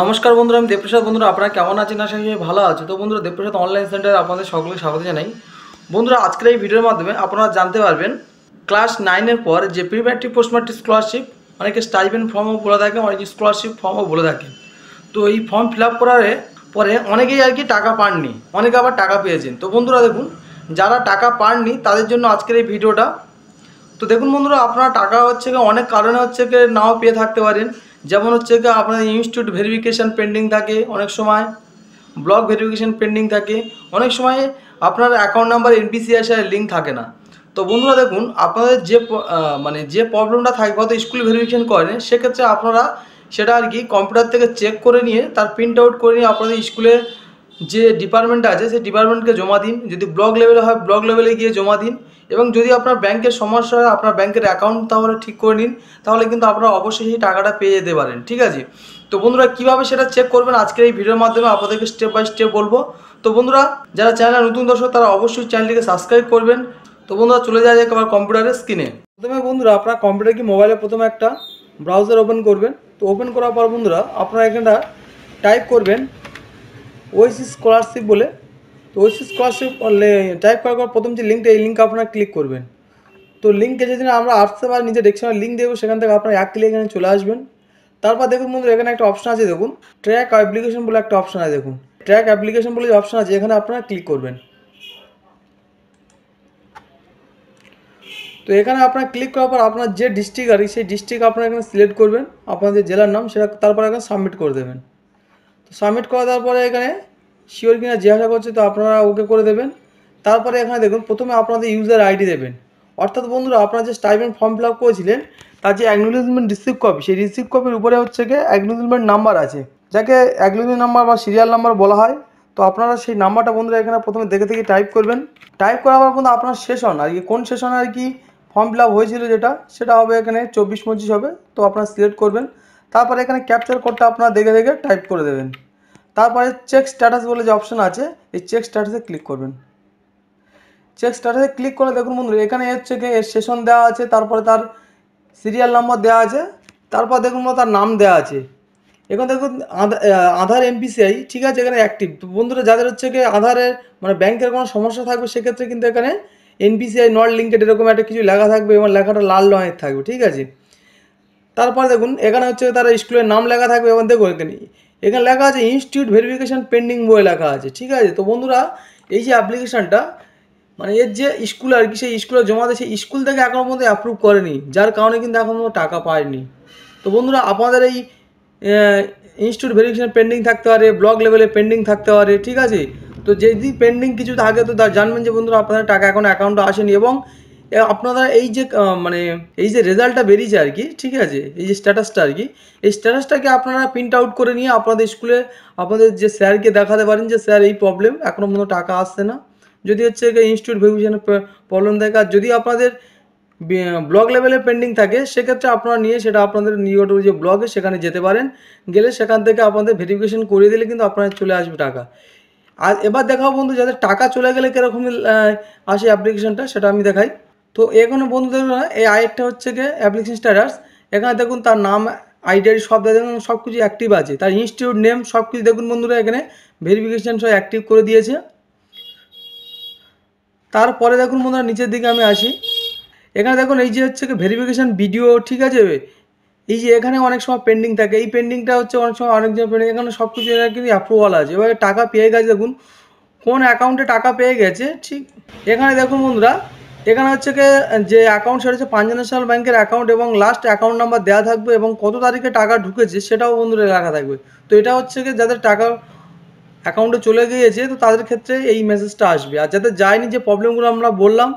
নমস্কার বন্ধুরা, আমি দেবপ্রসাদ। বন্ধুরা আপনারা কেমন আছেন? আশা করি ভালো আছে। তো বন্ধুরা, দেবপ্রসাদ অনলাইন সেন্টারে আপনাদের সকলকে স্বাগত জানাই। বন্ধুরা, আজকের এই ভিডিওর মাধ্যমে আপনারা জানতে পারবেন ক্লাস 9-এর পর যে pre matric post matric scholarship, অনেকে স্টাইপেন্ড ফর্মও বলে থাকে, অনেকে স্কলারশিপ ফর্মও বলে থাকে। তো এই ফর্ম ফিল আপ করার পরে অনেকেই আর কি টাকা পাননি, অনেকে আবার টাকা পেয়েছেন। তো বন্ধুরা দেখুন, যারা টাকা পাননি তাদের জন্য আজকের এই ভিডিওটা। তো দেখুন বন্ধুরা, আপনারা টাকা হচ্ছে গিয়ে অনেক কারণে হচ্ছে গিয়ে নাও পেয়ে থাকতে পারেন। যেমন হচ্ছে গিয়ে আপনাদের ইনস্টিটিউট ভেরিফিকেশান পেন্ডিং থাকে, অনেক সময় ব্লক ভেরিফিকেশান পেন্ডিং থাকে, অনেক সময় আপনার অ্যাকাউন্ট নাম্বার এনপিসিআই লিঙ্ক থাকে না। তো বন্ধুরা দেখুন, আপনাদের যে প্রবলেমটা থাকে, হয়তো স্কুল ভেরিফিকেশান করেন, সেক্ষেত্রে আপনারা সেটা আর কি কম্পিউটার থেকে চেক করে নিয়ে তার প্রিন্ট আউট করে নিয়ে আপনাদের স্কুলে যে ডিপার্টমেন্ট আছে সেই ডিপার্টমেন্টকে জমা দিন। যদি ব্লক লেভেলে হয় ব্লক লেভেলে গিয়ে জমা দিন। এবং যদি আপনার ব্যাংকের সমস্যা হয়, আপনার ব্যাংকের অ্যাকাউন্ট তাহলে ঠিক করে নিন, তাহলে কিন্তু আপনারা অবশ্যই সেই টাকাটা পেয়ে যেতে পারেন। ঠিক আছে? তো বন্ধুরা, কীভাবে সেটা চেক করবেন আজকের এই ভিডিওর মাধ্যমে আপনাদেরকে স্টেপ বাই স্টেপ বলবো। তো বন্ধুরা, যারা চ্যানেলে নতুন দর্শক তারা অবশ্যই চ্যানেলটিকে সাবস্ক্রাইব করবেন। তো বন্ধুরা, চলে যাওয়া যাক আবার কম্পিউটারের স্ক্রিনে। প্রথমে বন্ধুরা, আপনার কম্পিউটার কি মোবাইলে প্রথমে একটা ব্রাউজার ওপেন করবেন। তো ওপেন করার পর বন্ধুরা, আপনারা এখানটা টাইপ করবেন ওএসসি স্কলারশিপ বলে। তো ওএসসি স্কলারশিপ টাইপ করার পর প্রথম যে লিঙ্কটা, এই লিঙ্কে আপনারা ক্লিক করবেন। তো লিঙ্কে যেদিন আমরা আসতে পারি, নিজে ডেস্কটপে লিঙ্ক দেবো, সেখান থেকে আপনারা এক ক্লিক এখানে চলে আসবেন। তারপর দেখুন বন্ধুরা, এখানে একটা অপশন আছে, দেখুন ট্র্যাক অ্যাপ্লিকেশন বলে একটা অপশন আছে। দেখুন ট্র্যাক অ্যাপ্লিকেশন বলে যে অপশন আছে, এখানে আপনারা ক্লিক করবেন। তো এখানে আপনারা ক্লিক করার পর আপনার যে ডিস্ট্রিক্ট আর সেই ডিস্ট্রিক্ট আপনারা এখানে সিলেক্ট করবেন, আপনাদের জেলার নাম সেটা, তারপর এখানে সাবমিট করে দেবেন। তো সাবমিট করে দেওয়ার পরে এখানে শিওর কিনা জিজ্ঞাসা করছে, তো আপনারা ওকে করে দেবেন। তারপরে এখানে দেখুন প্রথমে আপনাদের ইউজার আইডি দেবেন। অর্থাৎ বন্ধুরা, আপনারা যে স্টাইপেন্ড ফর্ম ফিল আপ করেছিলেন তার যে অ্যাকনোলেজমেন্ট রিসিপ্ট কপি, সেই রিসিপ্ট কপির উপরে হচ্ছে গিয়ে অ্যাকনোলেজমেন্ট নাম্বার আছে, যাকে অ্যাকনোলেজমেন্ট নাম্বার বা সিরিয়াল নাম্বার বলা হয়। তো আপনারা সেই নাম্বারটা বন্ধুরা এখানে প্রথমে দেখে থেকে টাইপ করবেন। টাইপ করার পর বন্ধু আপনার সেশন আর কি, কোন সেশনে আর কি ফর্ম ফিল আপ হয়েছিল সেটা হবে এখানে 24-25 হবে। তো আপনারা সিলেক্ট করবেন। তারপরে এখানে ক্যাপচার কোডটা আপনারা দেখে দেখে টাইপ করে দেবেন। তারপরে চেক স্ট্যাটাস বলে যে অপশন আছে, এই চেক স্ট্যাটাসে ক্লিক করবেন। চেক স্ট্যাটাসে ক্লিক করে দেখুন বন্ধুরা, এখানে হচ্ছে গিয়ে এর সেশন দেওয়া আছে, তারপরে তার সিরিয়াল নাম্বার দেওয়া আছে, তারপর দেখুন তার নাম দেওয়া আছে। এখন দেখুন আধার এনপিসিআই, ঠিক আছে, এখানে অ্যাক্টিভ। তো বন্ধুরা, যাদের হচ্ছে গিয়ে আধারের ব্যাংকের কোনো সমস্যা থাকবে, সেক্ষেত্রে কিন্তু এখানে এনপিসিআই নট লিঙ্কেড এরকম একটা কিছু লেখা থাকবে এবং লেখাটা লাল রঙের থাকবে। ঠিক আছে? তারপরে দেখুন এখানে হচ্ছে তারা স্কুলের নাম লেখা থাকবে এবং দেখুন এখানে লেখা আছে ইনস্টিটিউট ভেরিফিকেশান পেন্ডিং বলে লেখা আছে। ঠিক আছে? তো বন্ধুরা, এই যে অ্যাপ্লিকেশানটা এর যে স্কুল আর কি, সেই স্কুলে জমা দেয়, সেই স্কুল থেকে এখনো পর্যন্ত অ্যাপ্রুভ করেনি, যার কারণে কিন্তু এখন পর্যন্ত টাকা পায়নি। তো বন্ধুরা, আপনাদের এই ইনস্টিটিউট ভেরিফিকেশান পেন্ডিং থাকতে পারে, ব্লক লেভেলে পেন্ডিং থাকতে পারে। ঠিক আছে? তো যদি পেন্ডিং কিছু থাকে তো জানবেন যে বন্ধুরা আপনাদের টাকা এখন অ্যাকাউন্টে আসেনি। এবং আপনারা এই যে এই যে রেজাল্টটা বেরিয়েছে আর কি, ঠিক আছে, এই যে স্ট্যাটাসটা আর কি, এই স্ট্যাটাসটাকে আপনারা প্রিন্ট আউট করে নিয়ে আপনাদের স্কুলে আপনাদের যে স্যারকে দেখাতে পারেন যে স্যার এই প্রবলেম, এখনও পর্যন্ত টাকা আসছে না। যদি হচ্ছে ইনস্টিটিউট ভেরিফিকেশনের প্রবলেম থাকে, আর যদি আপনাদের ব্লক লেভেলে পেন্ডিং থাকে, সেক্ষেত্রে আপনারা নিয়ে সেটা আপনাদের নিকটবর্তী যে ব্লকে সেখানে যেতে পারেন। গেলে সেখান থেকে আপনাদের ভেরিফিকেশন করিয়ে দিলে কিন্তু আপনাদের চলে আসবে টাকা। আর এবার দেখাও বন্ধু, যাদের টাকা চলে গেলে কীরকম আসে অ্যাপ্লিকেশনটা, সেটা আমি দেখাই। তো এখানে বন্ধু দেখুন, এই আরেকটা হচ্ছে গিয়ে অ্যাপ্লিকেশন স্ট্যাটাস। এখানে দেখুন তার নাম, আইডি সব দেখুন, সব কিছু অ্যাক্টিভ আছে। তার ইনস্টিটিউট নেম সব কিছু দেখুন বন্ধুরা, এখানে ভেরিফিকেশান সব অ্যাক্টিভ করে দিয়েছে। তারপরে দেখুন বন্ধুরা, নিচের দিকে আমি আসি। এখানে দেখুন এই যে হচ্ছে ভেরিফিকেশান ভিডিও, ঠিক আছে, এই যে এখানে অনেক সময় পেন্ডিং থাকে, এই পেন্ডিংটা হচ্ছে অনেক সময় অনেকজন পেন্ডিং, এখানে সব কিছু কিন্তু অ্যাপ্রুভাল আছে। এবার টাকা পেয়ে গেছে, দেখুন কোন অ্যাকাউন্টে টাকা পেয়ে গেছে। ঠিক এখানে দেখুন বন্ধুরা, এখানে হচ্ছে যে অ্যাকাউন্ট, সেটা হচ্ছে পাঞ্জাব ন্যাশনাল ব্যাংকের অ্যাকাউন্ট এবং লাস্ট অ্যাকাউন্ট নাম্বার দেওয়া থাকবে এবং কত তারিখে টাকা ঢুকেছে সেটাও বন্ধুরা লেখা থাকবে। তো এটা হচ্ছে যাদের টাকা অ্যাকাউন্টে চলে গিয়েছে, তো তাদের ক্ষেত্রে এই মেসেজটা আসবে। আর যাদের যায়নি, যে প্রবলেমগুলো আমরা বললাম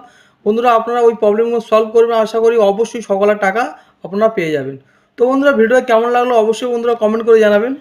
বন্ধুরা, আপনারা ওই প্রবলেমগুলো সলভ করবেন। আশা করি অবশ্যই সকলের টাকা আপনারা পেয়ে যাবেন। তো বন্ধুরা, ভিডিও কেমন লাগলো অবশ্যই বন্ধুরা কমেন্ট করে জানাবেন।